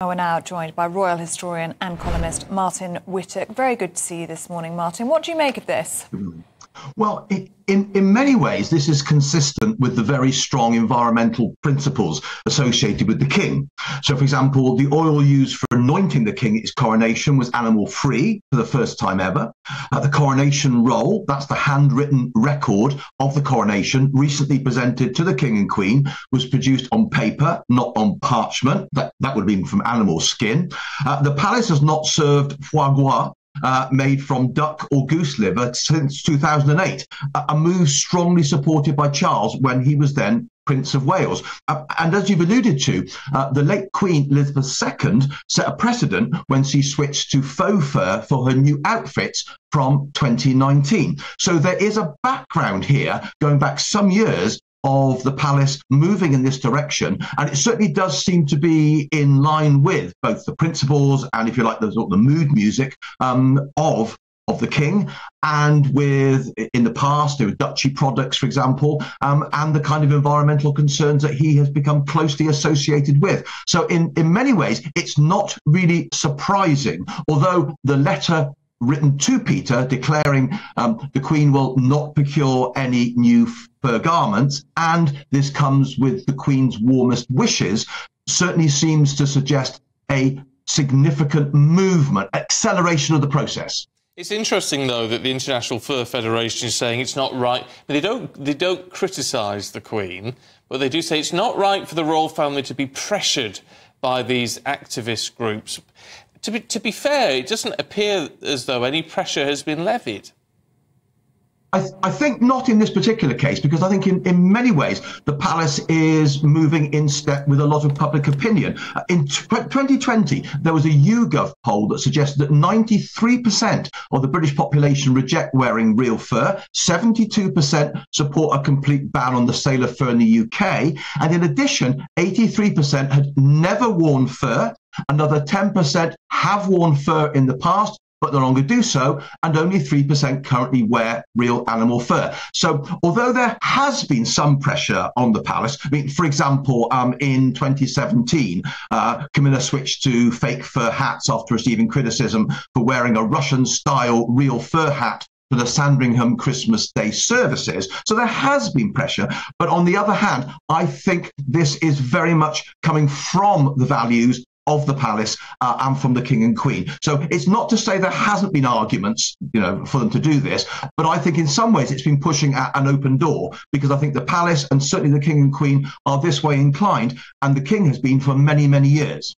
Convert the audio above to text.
We're now joined by royal historian and columnist Martyn Whittock. Very good to see you this morning, Martyn. What do you make of this? Well, in many ways, this is consistent with the very strong environmental principles associated with the king. So, for example, the oil used for anointing the king at his coronation was animal-free for the first time ever. The coronation roll, that's the handwritten record of the coronation, recently presented to the king and queen, was produced on paper, not on parchment. That would have been from animal skin. The palace has not served foie gras, made from duck or goose liver since 2008, a move strongly supported by Charles when he was then Prince of Wales. And as you've alluded to, the late Queen Elizabeth II set a precedent when she switched to faux fur for her new outfits from 2019. So there is a background here going back some years of the palace moving in this direction, and it certainly does seem to be in line with both the principles and, if you like, the mood music of the king, and with, in the past, there were duchy products, for example, and the kind of environmental concerns that he has become closely associated with. So in many ways, it's not really surprising, although the letter written to Peter declaring the Queen will not procure any new fur garments, and this comes with the Queen's warmest wishes, certainly seems to suggest a significant movement, acceleration of the process. It's interesting, though, that the International Fur Federation is saying it's not right. They don't criticise the Queen, but they do say it's not right for the royal family to be pressured by these activist groups. To be fair, it doesn't appear as though any pressure has been levied. I think not in this particular case, because I think in many ways the palace is moving in step with a lot of public opinion. In 2020, there was a YouGov poll that suggested that 93% of the British population reject wearing real fur, 72% support a complete ban on the sale of fur in the UK, and in addition, 83% had never worn fur, another 10% have worn fur in the past, but no longer do so, and only 3% currently wear real animal fur. So although there has been some pressure on the palace, I mean, for example, in 2017, Camilla switched to fake fur hats after receiving criticism for wearing a Russian-style real fur hat for the Sandringham Christmas Day services. So there has been pressure. But on the other hand, I think this is very much coming from the values of the palace and from the king and queen. So it's not to say there hasn't been arguments, for them to do this, but I think in some ways it's been pushing at an open door, because I think the palace and certainly the king and queen are this way inclined, and the king has been for many, many years.